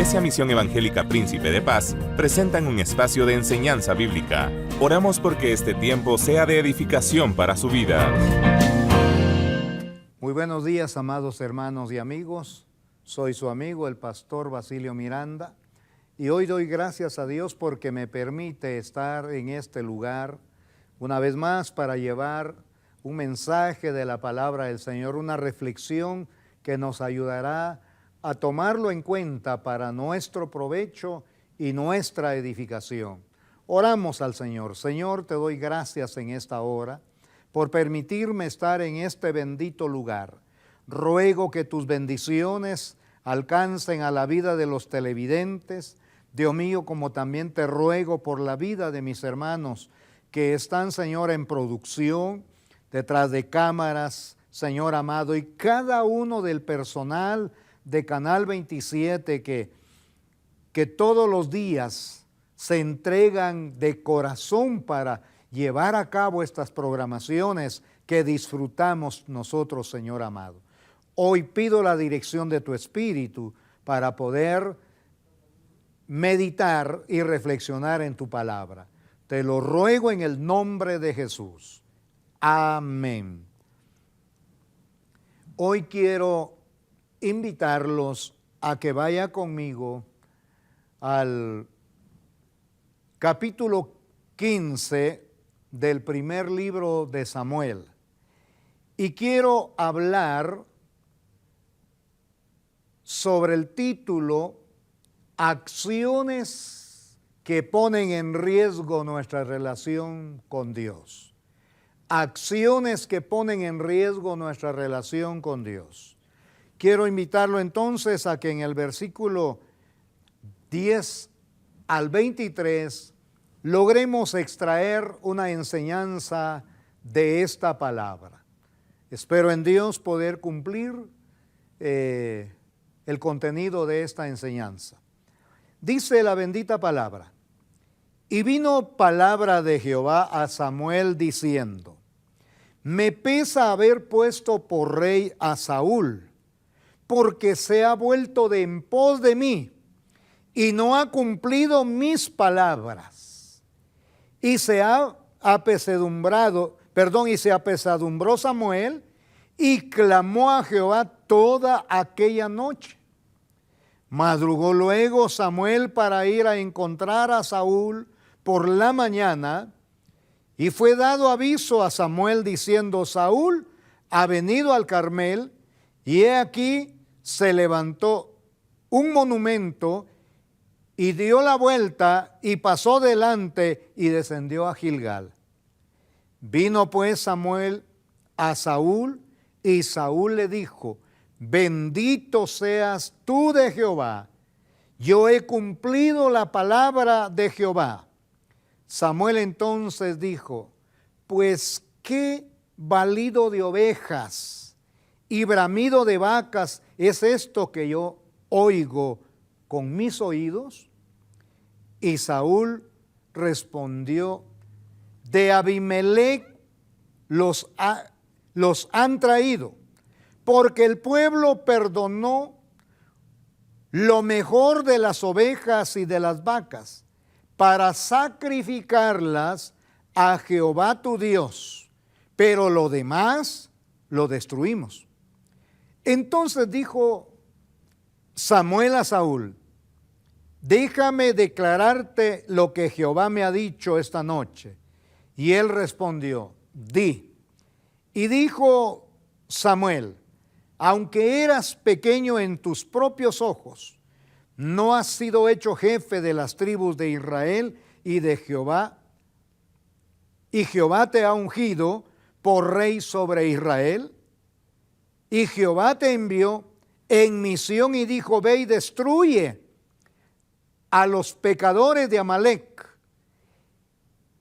Iglesia Misión Evangélica Príncipe de Paz presentan un espacio de enseñanza bíblica. Oramos porque este tiempo sea de edificación para su vida. Muy buenos días, amados hermanos y amigos. Soy su amigo, el pastor Basilio Miranda, y hoy doy gracias a Dios porque me permite estar en este lugar una vez más para llevar un mensaje de la palabra del Señor, una reflexión que nos ayudará a tomarlo en cuenta para nuestro provecho y nuestra edificación. Oramos al Señor. Señor, te doy gracias en esta hora por permitirme estar en este bendito lugar. Ruego que tus bendiciones alcancen a la vida de los televidentes, Dios mío, como también te ruego por la vida de mis hermanos que están, Señor, en producción, detrás de cámaras, Señor amado, y cada uno del personal de Canal 27 que todos los días se entregan de corazón para llevar a cabo estas programaciones que disfrutamos nosotros, Señor amado. Hoy pido la dirección de tu Espíritu para poder meditar y reflexionar en tu palabra. Te lo ruego en el nombre de Jesús. Amén. Hoy quiero invitarlos a que vaya conmigo al capítulo 15 del primer libro de Samuel. Y quiero hablar sobre el título Acciones que ponen en riesgo nuestra relación con Dios. Acciones que ponen en riesgo nuestra relación con Dios. Quiero invitarlo entonces a que en el versículo 10 al 23 logremos extraer una enseñanza de esta palabra. Espero en Dios poder cumplir el contenido de esta enseñanza. Dice la bendita palabra: y vino palabra de Jehová a Samuel diciendo: me pesa haber puesto por rey a Saúl, porque se ha vuelto de en pos de mí y no ha cumplido mis palabras. Y se apesadumbró Samuel y clamó a Jehová toda aquella noche. Madrugó luego Samuel para ir a encontrar a Saúl por la mañana, y fue dado aviso a Samuel diciendo: Saúl ha venido al Carmel, y he aquí se levantó un monumento y dio la vuelta y pasó delante y descendió a Gilgal. Vino pues Samuel a Saúl y Saúl le dijo: bendito seas tú de Jehová, yo he cumplido la palabra de Jehová. Samuel entonces dijo: pues qué balido de ovejas y bramido de vacas es esto que yo oigo con mis oídos. Y Saúl respondió: de Abimelec los han traído, porque el pueblo perdonó lo mejor de las ovejas y de las vacas para sacrificarlas a Jehová tu Dios, pero lo demás lo destruimos. Entonces dijo Samuel a Saúl: déjame declararte lo que Jehová me ha dicho esta noche. Y él respondió: di. Y dijo Samuel: aunque eras pequeño en tus propios ojos, no has sido hecho jefe de las tribus de Israel y de Jehová, y Jehová te ha ungido por rey sobre Israel. Y Jehová te envió en misión y dijo: ve y destruye a los pecadores de Amalec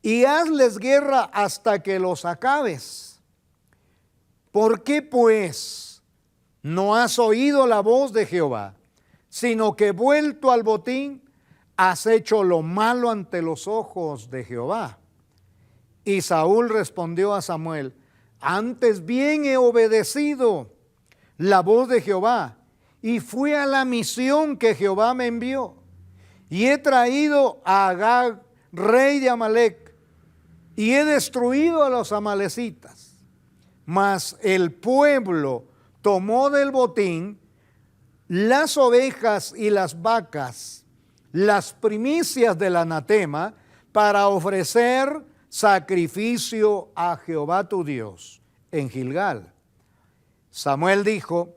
y hazles guerra hasta que los acabes. ¿Por qué pues no has oído la voz de Jehová, sino que vuelto al botín has hecho lo malo ante los ojos de Jehová? Y Saúl respondió a Samuel: antes bien he obedecido la voz de Jehová y fui a la misión que Jehová me envió. Y he traído a Agag, rey de Amalec, y he destruido a los amalecitas. Mas el pueblo tomó del botín las ovejas y las vacas, las primicias del anatema, para ofrecer sacrificio a Jehová tu Dios en Gilgal. Samuel dijo,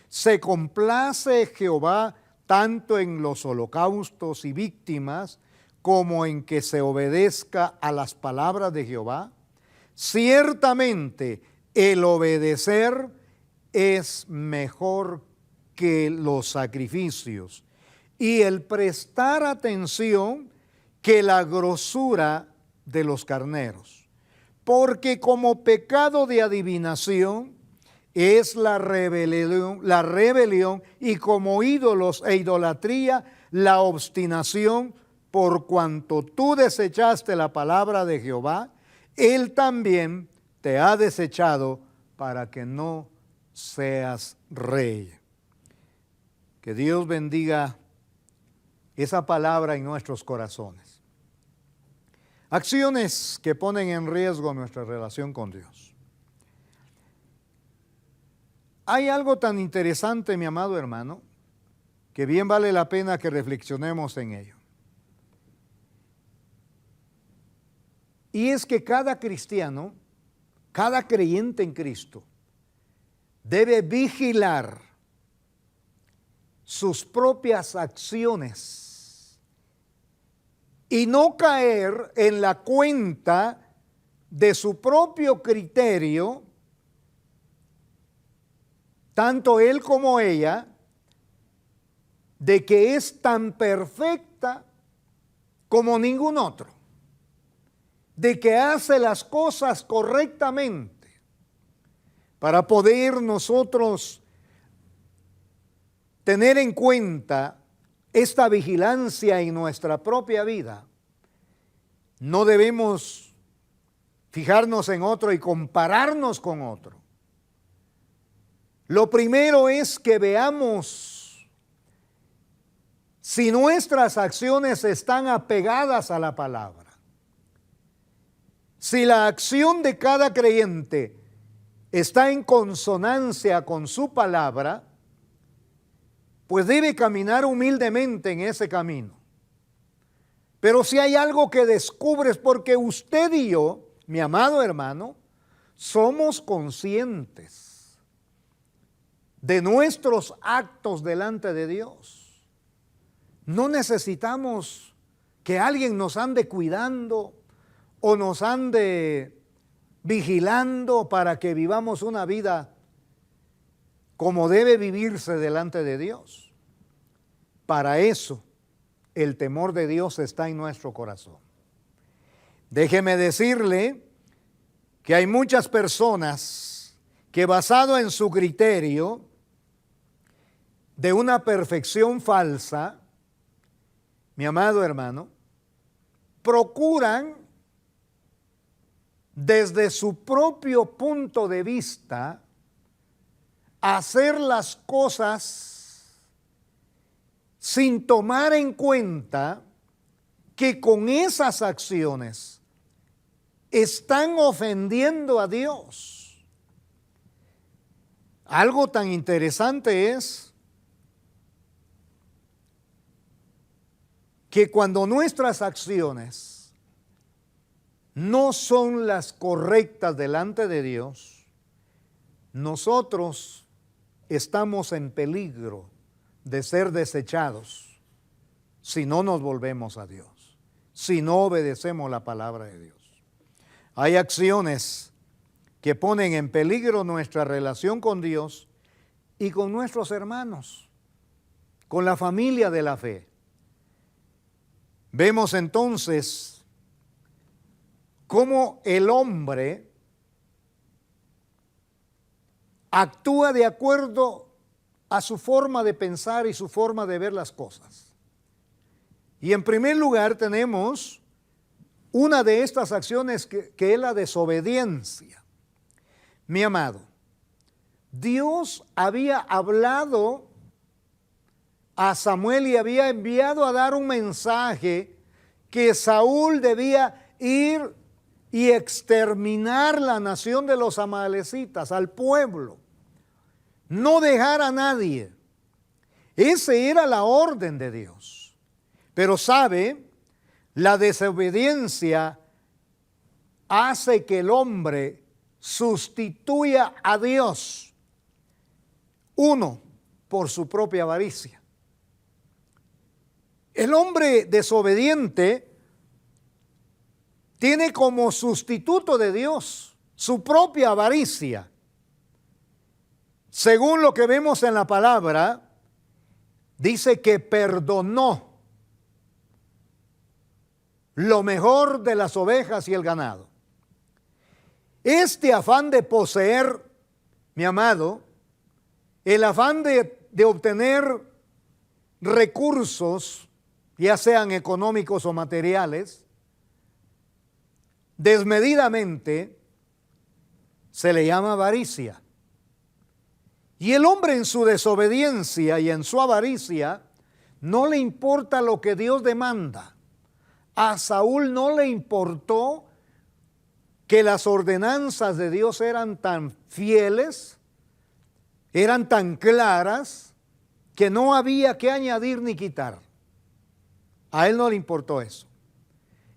se complace Jehová tanto en los holocaustos y víctimas como en que se obedezca a las palabras de Jehová. Ciertamente el obedecer es mejor que los sacrificios, y el prestar atención que la grosura de los carneros. Porque como pecado de adivinación es la rebelión, y como ídolos e idolatría la obstinación, por cuanto tú desechaste la palabra de Jehová, Él también te ha desechado para que no seas rey. Que Dios bendiga esa palabra en nuestros corazones. Acciones que ponen en riesgo nuestra relación con Dios. Hay algo tan interesante, mi amado hermano, que bien vale la pena que reflexionemos en ello. Y es que cada cristiano, cada creyente en Cristo, debe vigilar sus propias acciones y no caer en la cuenta de su propio criterio, tanto él como ella, de que es tan perfecta como ningún otro, de que hace las cosas correctamente. Para poder nosotros tener en cuenta esta vigilancia en nuestra propia vida, no debemos fijarnos en otro y compararnos con otro. Lo primero es que veamos si nuestras acciones están apegadas a la palabra. Si la acción de cada creyente está en consonancia con su palabra, pues debe caminar humildemente en ese camino. Pero si hay algo que descubres, porque usted y yo, mi amado hermano, somos conscientes de nuestros actos delante de Dios. No necesitamos que alguien nos ande cuidando o nos ande vigilando para que vivamos una vida como debe vivirse delante de Dios. Para eso, el temor de Dios está en nuestro corazón. Déjeme decirle que hay muchas personas que, basado en su criterio de una perfección falsa, mi amado hermano, procuran desde su propio punto de vista hacer las cosas sin tomar en cuenta que con esas acciones están ofendiendo a Dios. Algo tan interesante es que cuando nuestras acciones no son las correctas delante de Dios, nosotros estamos en peligro de ser desechados si no nos volvemos a Dios, si no obedecemos la palabra de Dios. Hay acciones que ponen en peligro nuestra relación con Dios y con nuestros hermanos, con la familia de la fe. Vemos entonces cómo el hombre actúa de acuerdo a su forma de pensar y su forma de ver las cosas. Y en primer lugar tenemos una de estas acciones que es la desobediencia. Mi amado, Dios había hablado a Samuel y había enviado a dar un mensaje que Saúl debía ir y exterminar la nación de los amalecitas, al pueblo. No dejar a nadie. Esa era la orden de Dios. Pero sabe, la desobediencia hace que el hombre sustituya a Dios. Uno, por su propia avaricia. El hombre desobediente tiene como sustituto de Dios su propia avaricia. Según lo que vemos en la palabra, dice que perdonó lo mejor de las ovejas y el ganado. Este afán de poseer, mi amado, el afán de obtener recursos, ya sean económicos o materiales, desmedidamente se le llama avaricia. Y el hombre en su desobediencia y en su avaricia no le importa lo que Dios demanda. A Saúl no le importó que las ordenanzas de Dios eran tan fieles, eran tan claras, que no había que añadir ni quitar. A él no le importó eso.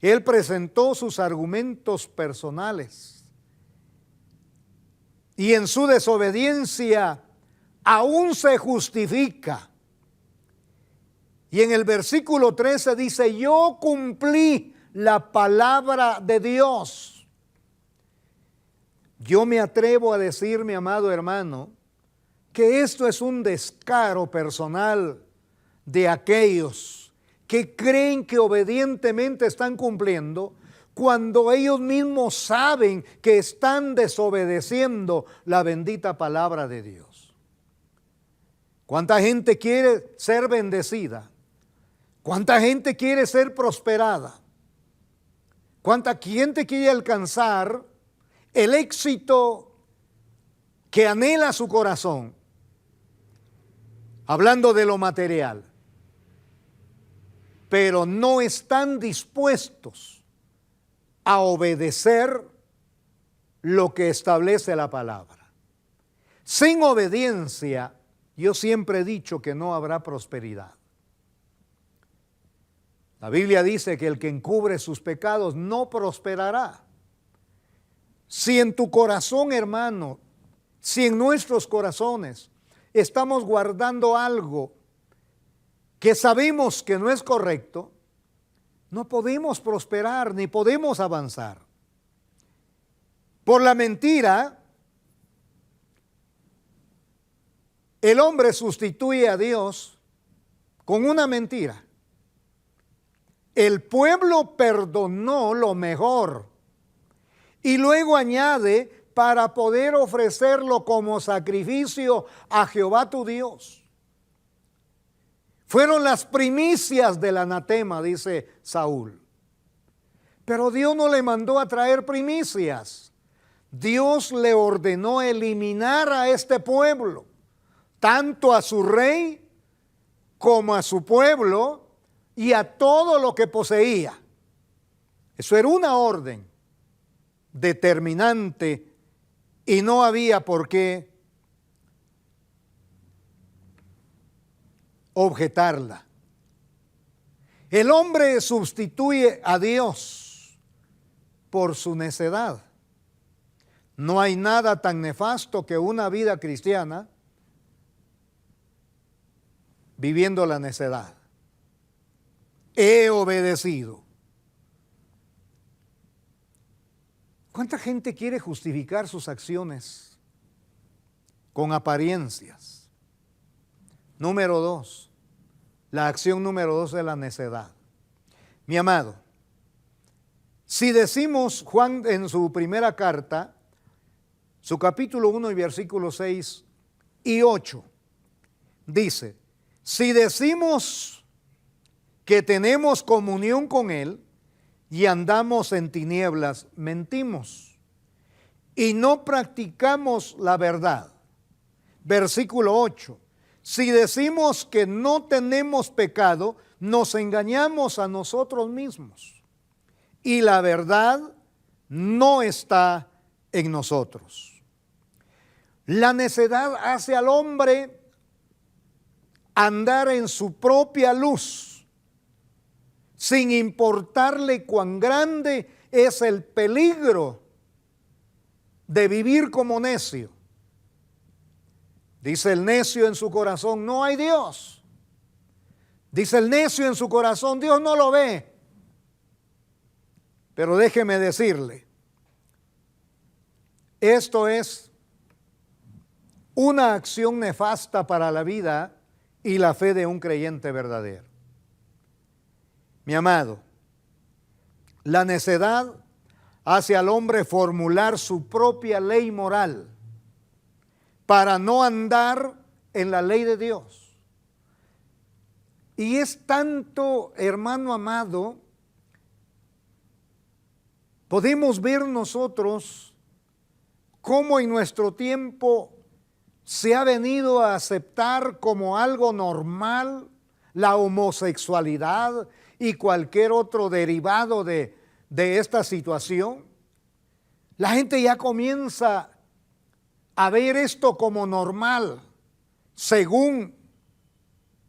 Él presentó sus argumentos personales. Y en su desobediencia aún se justifica. Y en el versículo 13 dice, yo cumplí la palabra de Dios. Yo me atrevo a decir, mi amado hermano, que esto es un descaro personal de aquellos que creen que obedientemente están cumpliendo cuando ellos mismos saben que están desobedeciendo la bendita palabra de Dios. ¿Cuánta gente quiere ser bendecida? ¿Cuánta gente quiere ser prosperada? ¿Cuánta gente quiere alcanzar el éxito que anhela su corazón? Hablando de lo material. Pero no están dispuestos a obedecer lo que establece la palabra. Sin obediencia, yo siempre he dicho que no habrá prosperidad. La Biblia dice que el que encubre sus pecados no prosperará. Si en tu corazón, hermano, si en nuestros corazones estamos guardando algo que sabemos que no es correcto, no podemos prosperar ni podemos avanzar. Por la mentira, el hombre sustituye a Dios con una mentira. El pueblo perdonó lo mejor y luego añade para poder ofrecerlo como sacrificio a Jehová tu Dios. Fueron las primicias del anatema, dice Saúl. Pero Dios no le mandó a traer primicias. Dios le ordenó eliminar a este pueblo, tanto a su rey como a su pueblo y a todo lo que poseía. Eso era una orden determinante y no había por qué objetarla. El hombre sustituye a Dios por su necedad. No hay nada tan nefasto que una vida cristiana viviendo la necedad. He obedecido. ¿Cuánta gente quiere justificar sus acciones con apariencias? Número 2, la acción número 2 es la necedad. Mi amado, si decimos Juan en su primera carta, su capítulo 1 y versículos 6 y 8, dice, si decimos que tenemos comunión con Él y andamos en tinieblas, mentimos y no practicamos la verdad. versículo 8. Si decimos que no tenemos pecado, nos engañamos a nosotros mismos y la verdad no está en nosotros. La necedad hace al hombre andar en su propia luz, sin importarle cuán grande es el peligro de vivir como necio. Dice el necio en su corazón, no hay Dios. Dice el necio en su corazón, Dios no lo ve. Pero déjeme decirle, esto es una acción nefasta para la vida y la fe de un creyente verdadero. Mi amado, la necedad hace al hombre formular su propia ley moral para no andar en la ley de Dios. Y es tanto, hermano amado, podemos ver nosotros cómo en nuestro tiempo se ha venido a aceptar como algo normal la homosexualidad y cualquier otro derivado de esta situación. La gente ya comienza a ver esto como normal, según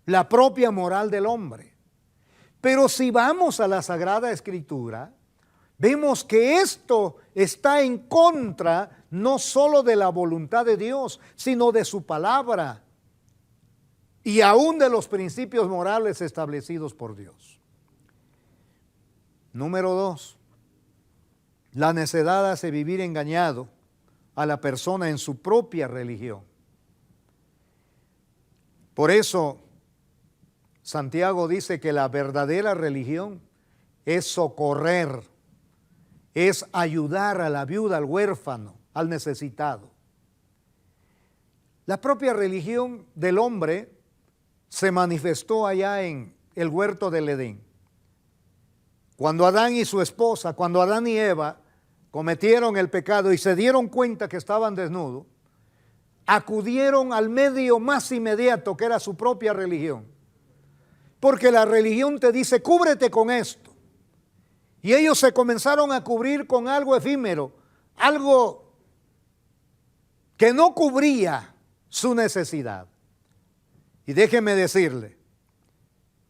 la propia moral del hombre. Pero si vamos a la Sagrada Escritura, vemos que esto está en contra no solo de la voluntad de Dios, sino de su palabra y aún de los principios morales establecidos por Dios. Número 2, la necedad hace vivir engañado a la persona en su propia religión. Por eso, Santiago dice que la verdadera religión es socorrer, es ayudar a la viuda, al huérfano, al necesitado. La propia religión del hombre se manifestó allá en el huerto del Edén. Cuando Adán y su esposa, cuando Adán y Eva cometieron el pecado y se dieron cuenta que estaban desnudos, acudieron al medio más inmediato, que era su propia religión. Porque la religión te dice, cúbrete con esto. Y ellos se comenzaron a cubrir con algo efímero, algo que no cubría su necesidad. Y déjeme decirle,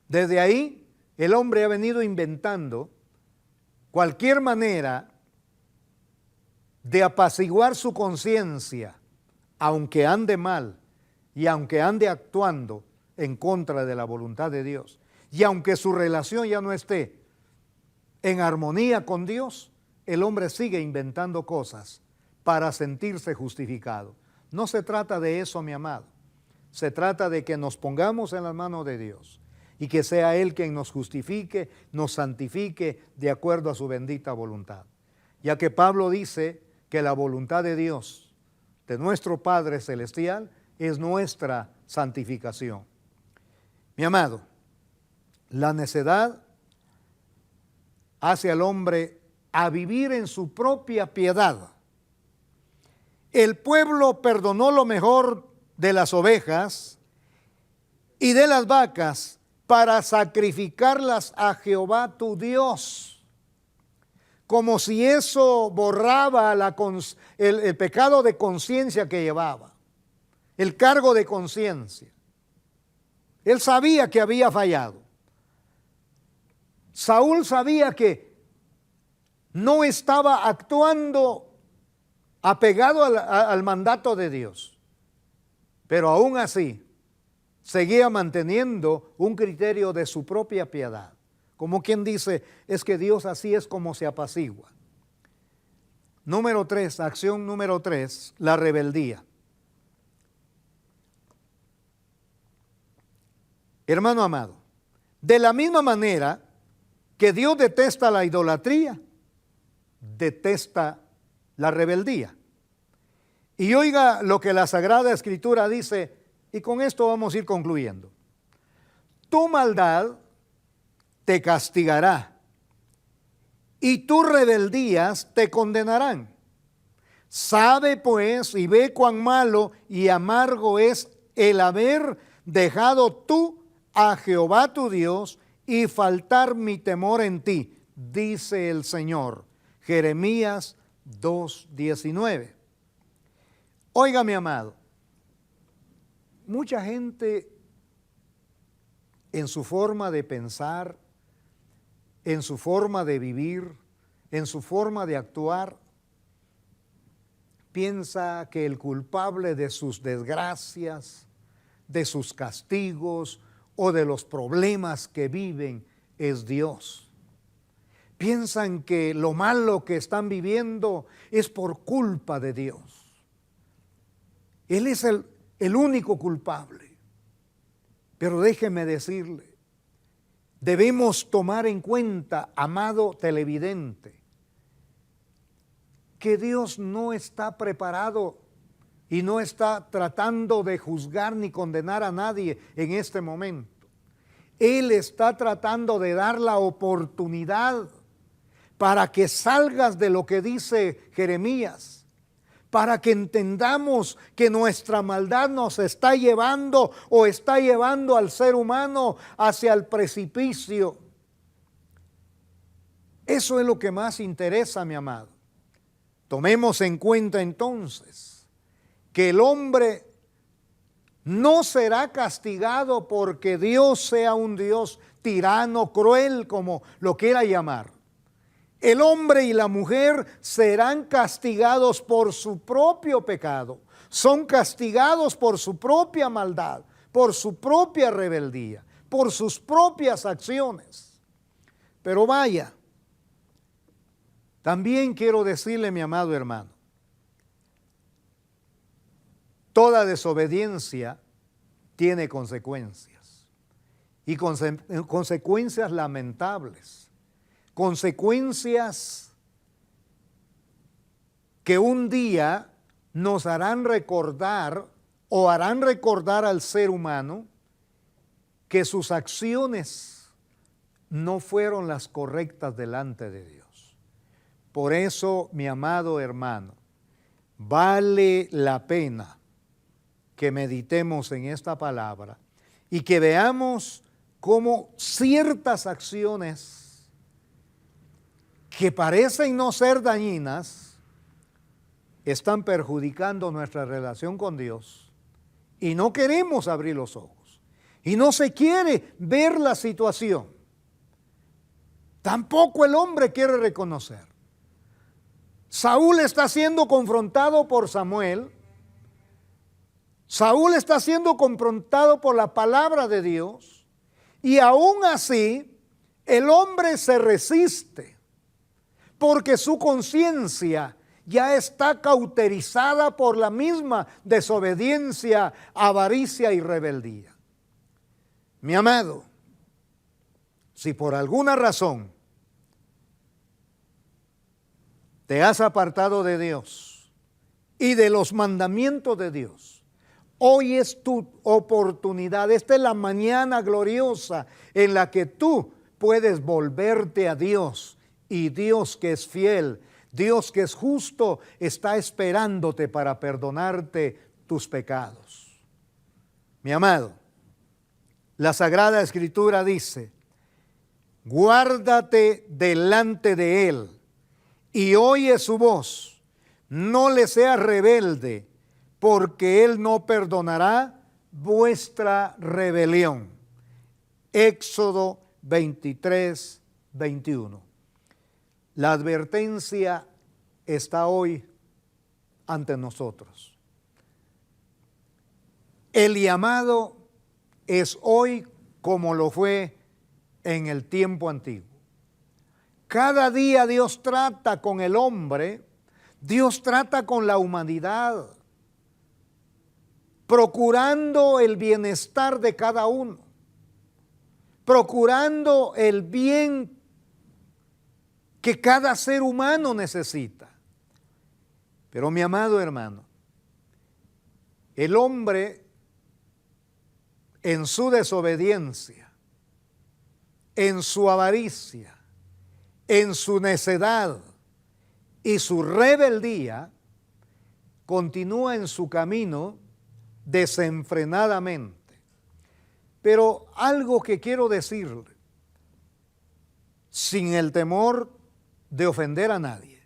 desde ahí el hombre ha venido inventando cualquier manera de apaciguar su conciencia, aunque ande mal y aunque ande actuando en contra de la voluntad de Dios. Y aunque su relación ya no esté en armonía con Dios, el hombre sigue inventando cosas para sentirse justificado. No se trata de eso, mi amado. Se trata de que nos pongamos en las manos de Dios y que sea Él quien nos justifique, nos santifique de acuerdo a su bendita voluntad. Ya que Pablo dice que la voluntad de Dios, de nuestro Padre Celestial, es nuestra santificación. Mi amado, la necedad hace al hombre a vivir en su propia piedad. El pueblo perdonó lo mejor de las ovejas y de las vacas para sacrificarlas a Jehová tu Dios, como si eso borraba el pecado de conciencia que llevaba, el cargo de conciencia. Él sabía que había fallado. Saúl sabía que no estaba actuando apegado al mandato de Dios, pero aún así seguía manteniendo un criterio de su propia piedad. Como quien dice, es que Dios así es como se apacigua. Número 3, acción número 3, la rebeldía. Hermano amado, de la misma manera que Dios detesta la idolatría, detesta la rebeldía. Y oiga lo que la Sagrada Escritura dice, y con esto vamos a ir concluyendo. Tu maldad te castigará y tus rebeldías te condenarán. Sabe pues y ve cuán malo y amargo es el haber dejado tú a Jehová tu Dios y faltar mi temor en ti, dice el Señor. Jeremías 2:19. Oiga, mi amado, mucha gente en su forma de pensar, en su forma de vivir, en su forma de actuar, piensa que el culpable de sus desgracias, de sus castigos o de los problemas que viven es Dios. Piensan que lo malo que están viviendo es por culpa de Dios. Él es el único culpable. Pero déjeme decirle, debemos tomar en cuenta, amado televidente, que Dios no está preparado y no está tratando de juzgar ni condenar a nadie en este momento. Él está tratando de dar la oportunidad para que salgas de lo que dice Jeremías, para que entendamos que nuestra maldad nos está llevando o está llevando al ser humano hacia el precipicio. Eso es lo que más interesa, mi amado. Tomemos en cuenta entonces que el hombre no será castigado porque Dios sea un Dios tirano, cruel, como lo quiera llamar. El hombre y la mujer serán castigados por su propio pecado. Son castigados por su propia maldad, por su propia rebeldía, por sus propias acciones. Pero vaya, también quiero decirle, mi amado hermano, toda desobediencia tiene consecuencias y consecuencias lamentables, consecuencias que un día nos harán recordar o harán recordar al ser humano que sus acciones no fueron las correctas delante de Dios. Por eso, mi amado hermano, vale la pena que meditemos en esta palabra y que veamos cómo ciertas acciones que parecen no ser dañinas están perjudicando nuestra relación con Dios y no queremos abrir los ojos y no se quiere ver la situación. Tampoco el hombre quiere reconocer. Saúl está siendo confrontado por Samuel. Saúl está siendo confrontado por la palabra de Dios. Y aún así, el hombre se resiste. Porque su conciencia ya está cauterizada por la misma desobediencia, avaricia y rebeldía. Mi amado, si por alguna razón te has apartado de Dios y de los mandamientos de Dios, hoy es tu oportunidad. Esta es la mañana gloriosa en la que tú puedes volverte a Dios. Y Dios, que es fiel, Dios que es justo, está esperándote para perdonarte tus pecados. Mi amado, la Sagrada Escritura dice: guárdate delante de Él y oye su voz, no le seas rebelde, porque Él no perdonará vuestra rebelión. Éxodo 23:21. La advertencia está hoy ante nosotros. El llamado es hoy como lo fue en el tiempo antiguo. Cada día Dios trata con el hombre, Dios trata con la humanidad, procurando el bienestar de cada uno, procurando el bien que cada ser humano necesita. Pero mi amado hermano, el hombre en su desobediencia, en su avaricia, en su necedad y su rebeldía, continúa en su camino desenfrenadamente. Pero algo que quiero decirle, sin el temor de ofender a nadie,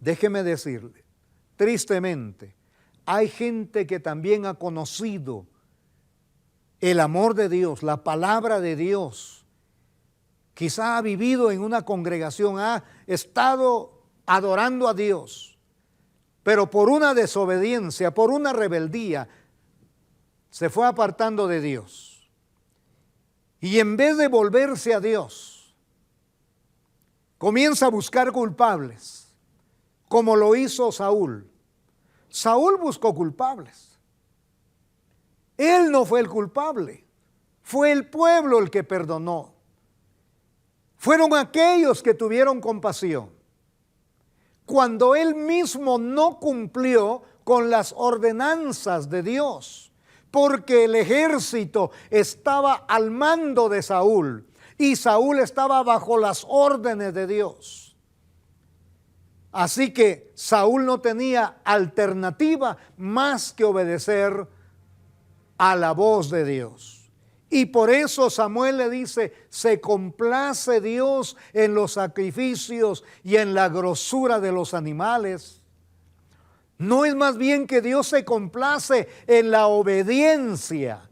déjeme decirle, tristemente, hay gente que también ha conocido el amor de Dios, la palabra de Dios. Quizá ha vivido en una congregación, ha estado adorando a Dios, pero por una desobediencia, por una rebeldía, se fue apartando de Dios. Y en vez de volverse a Dios, comienza a buscar culpables, como lo hizo Saúl. Saúl buscó culpables. Él no fue el culpable, fue el pueblo el que perdonó. Fueron aquellos que tuvieron compasión. Cuando él mismo no cumplió con las ordenanzas de Dios, porque el ejército estaba al mando de Saúl y Saúl estaba bajo las órdenes de Dios. Así que Saúl no tenía alternativa más que obedecer a la voz de Dios. Y por eso Samuel le dice, se complace Dios en los sacrificios y en la grosura de los animales. No es más bien que Dios se complace en la obediencia.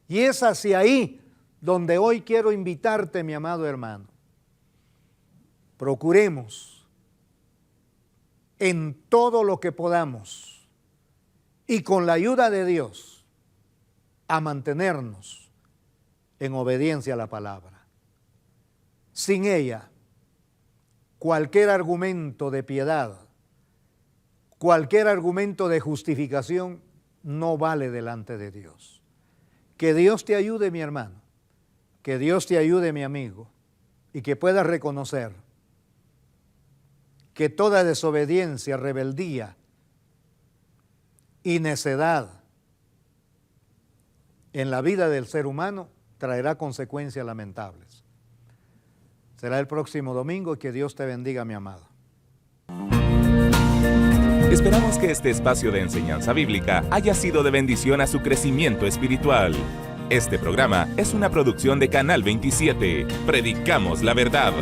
Y es hacia ahí donde hoy quiero invitarte, mi amado hermano. Procuremos en todo lo que podamos y con la ayuda de Dios a mantenernos en obediencia a la palabra. Sin ella, cualquier argumento de piedad, cualquier argumento de justificación no vale delante de Dios. Que Dios te ayude, mi hermano, que Dios te ayude, mi amigo, y que puedas reconocer que toda desobediencia, rebeldía y necedad en la vida del ser humano traerá consecuencias lamentables. Será el próximo domingo y que Dios te bendiga, mi amado. Esperamos que este espacio de enseñanza bíblica haya sido de bendición a su crecimiento espiritual. Este programa es una producción de Canal 27. Predicamos la verdad.